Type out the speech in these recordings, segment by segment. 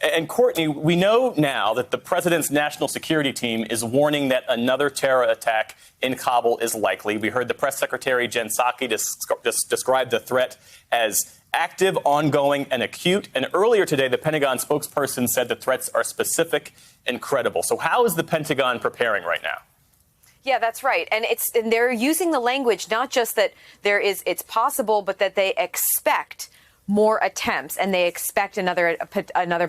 And Courtney, we know now that the president's national security team is warning that another terror attack in Kabul is likely. We heard the press secretary, Jen Psaki, describe the threat as active, ongoing, and acute. And earlier today, the Pentagon spokesperson said the threats are specific and credible. So how is the Pentagon preparing right now? Yeah, that's right. And they're using the language, not just that it's possible, but that they expect more attempts and they expect another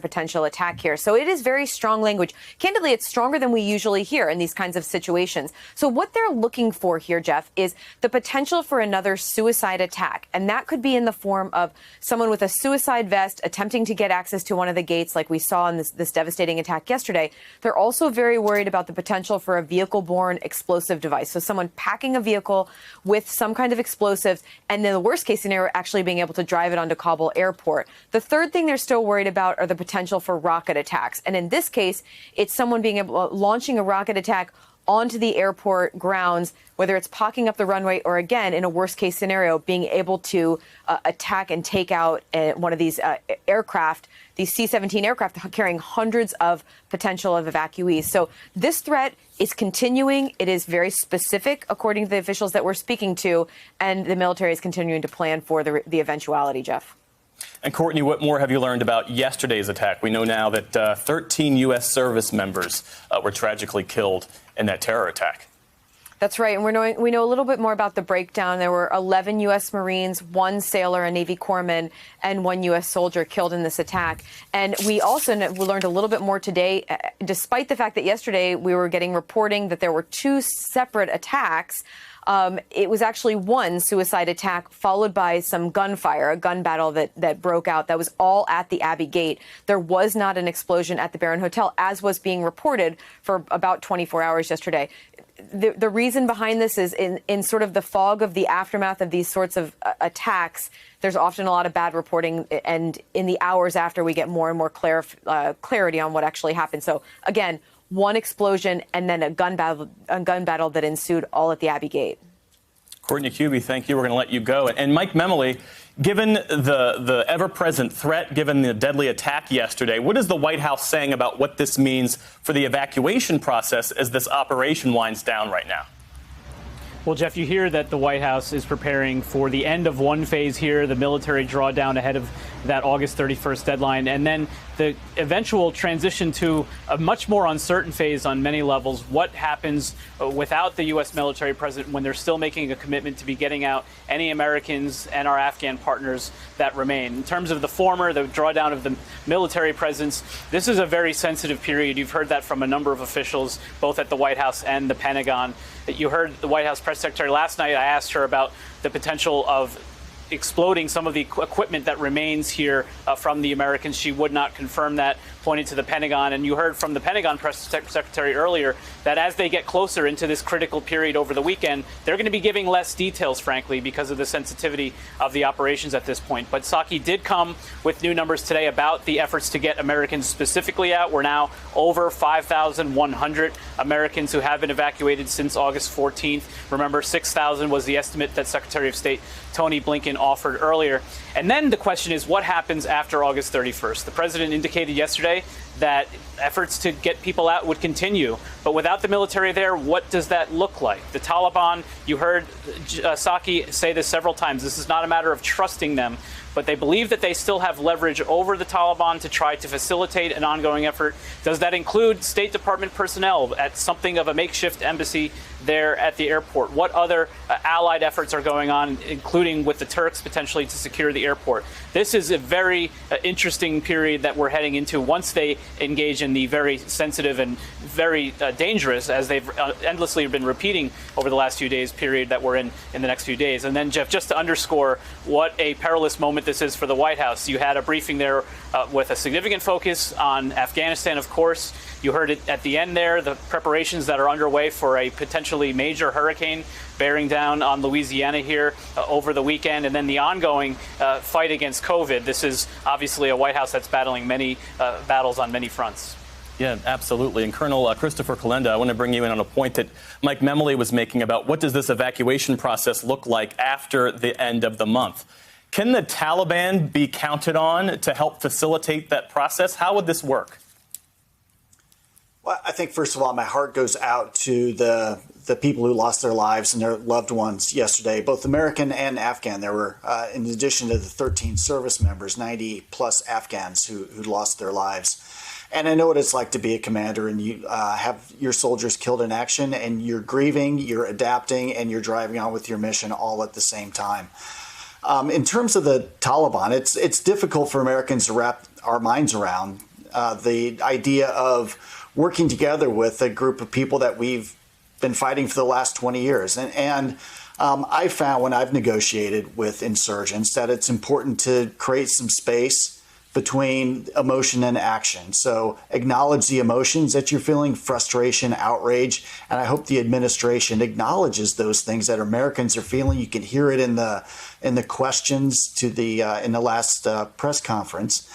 potential attack here. So it is very strong language. Candidly, it's stronger than we usually hear in these kinds of situations. So what they're looking for here, Geoff, is the potential for another suicide attack. And that could be in the form of someone with a suicide vest attempting to get access to one of the gates like we saw in this devastating attack yesterday. They're also very worried about the potential for a vehicle-borne explosive device. So someone packing a vehicle with some kind of explosives and in the worst case scenario, actually being able to drive it onto Kabul airport. The third thing they're still worried about are the potential for rocket attacks. And in this case, it's someone launching a rocket attack onto the airport grounds, whether it's pocking up the runway or, again, in a worst case scenario, being able to attack and take out one of these aircraft, these C-17 aircraft carrying hundreds of potential of evacuees. So this threat is continuing. It is very specific, according to the officials that we're speaking to, and the military is continuing to plan for the eventuality, Geoff. And Courtney, what more have you learned about yesterday's attack? We know now that 13 U.S. service members were tragically killed in that terror attack. That's right. And we know a little bit more about the breakdown. There were 11 U.S. Marines, 1 sailor, a Navy corpsman, and 1 U.S. soldier killed in this attack. And we also learned a little bit more today, despite the fact that yesterday we were getting reporting that there were 2 separate attacks. It was actually 1 suicide attack followed by some gunfire, a gun battle that broke out. That was all at the Abbey Gate. There was not an explosion at the Barron Hotel, as was being reported for about 24 hours yesterday. The reason behind this is in sort of the fog of the aftermath of these sorts of attacks, there's often a lot of bad reporting, and in the hours after, we get more and more clarity on what actually happened. So, again, 1 explosion and then a gun battle that ensued all at the Abbey Gate. Courtney Kube, thank you. We're going to let you go. And Mike Memoli, given the ever-present threat, given the deadly attack yesterday, what is the White House saying about what this means for the evacuation process as this operation winds down right now? Well, Geoff, you hear that the White House is preparing for the end of one phase here, the military drawdown ahead of that August 31st deadline, and then the eventual transition to a much more uncertain phase on many levels. What happens without the U.S. military present when they're still making a commitment to be getting out any Americans and our Afghan partners that remain? In terms of the former, the drawdown of the military presence, this is a very sensitive period. You've heard that from a number of officials, both at the White House and the Pentagon. You heard the White House press secretary last night. I asked her about the potential of exploding some of the equipment that remains here from the Americans. She would not confirm that, pointing to the Pentagon. And you heard from the Pentagon press secretary earlier that as they get closer into this critical period over the weekend, they're going to be giving less details, frankly, because of the sensitivity of the operations at this point. But Psaki did come with new numbers today about the efforts to get Americans specifically out. We're now over 5,100 Americans who have been evacuated since August 14th. Remember, 6,000 was the estimate that Secretary of State Tony Blinken offered earlier. And then the question is, what happens after August 31st? The president indicated yesterday that efforts to get people out would continue. But without the military there, what does that look like? The Taliban, you heard Psaki say this several times, this is not a matter of trusting them, but they believe that they still have leverage over the Taliban to try to facilitate an ongoing effort. Does that include State Department personnel at something of a makeshift embassy there at the airport? What other allied efforts are going on, including with the Turks potentially to secure the airport? This is a very interesting period that we're heading into once they engage in the very sensitive and very dangerous, as they've endlessly been repeating over the last few days, period that we're in the next few days. And then, Geoff, just to underscore what a perilous moment this is for the White House, you had a briefing there with a significant focus on Afghanistan, of course. You heard it at the end there, the preparations that are underway for a potentially major hurricane bearing down on Louisiana here over the weekend, and then the ongoing fight against COVID. This is obviously a White House that's battling many battles on many fronts. Yeah, absolutely. And Colonel Christopher Kolenda, I want to bring you in on a point that Mike Memoli was making about what does this evacuation process look like after the end of the month. Can the Taliban be counted on to help facilitate that process? How would this work? Well, I think, first of all, my heart goes out to the people who lost their lives and their loved ones yesterday, both American and Afghan. There were, in addition to the 13 service members, 90 plus Afghans who lost their lives. And I know what it's like to be a commander and you have your soldiers killed in action, and you're grieving, you're adapting, and you're driving on with your mission all at the same time. In terms of the Taliban, it's difficult for Americans to wrap our minds around the idea of working together with a group of people that we've been fighting for the last 20 years. And I found when I've negotiated with insurgents that it's important to create some space between emotion and action. So acknowledge the emotions that you're feeling, frustration, outrage, and I hope the administration acknowledges those things that Americans are feeling. You can hear it in the questions to the in the last press conference.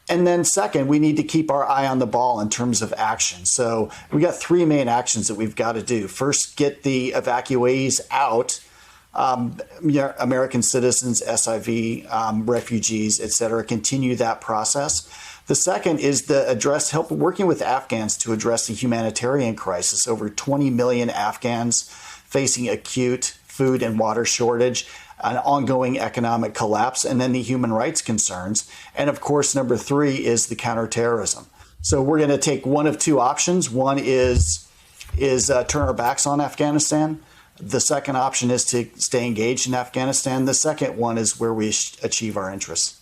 And then second, we need to keep our eye on the ball in terms of action. So we got three main actions that we've got to do. First, get the evacuees out. American citizens, SIV, refugees, et cetera, continue that process. The second is help working with Afghans to address the humanitarian crisis. Over 20 million Afghans facing acute food and water shortage, an ongoing economic collapse, and then the human rights concerns. And of course, number three is the counterterrorism. So we're going to take one of two options. One is turn our backs on Afghanistan. The second option is to stay engaged in Afghanistan. The second one is where we achieve our interests.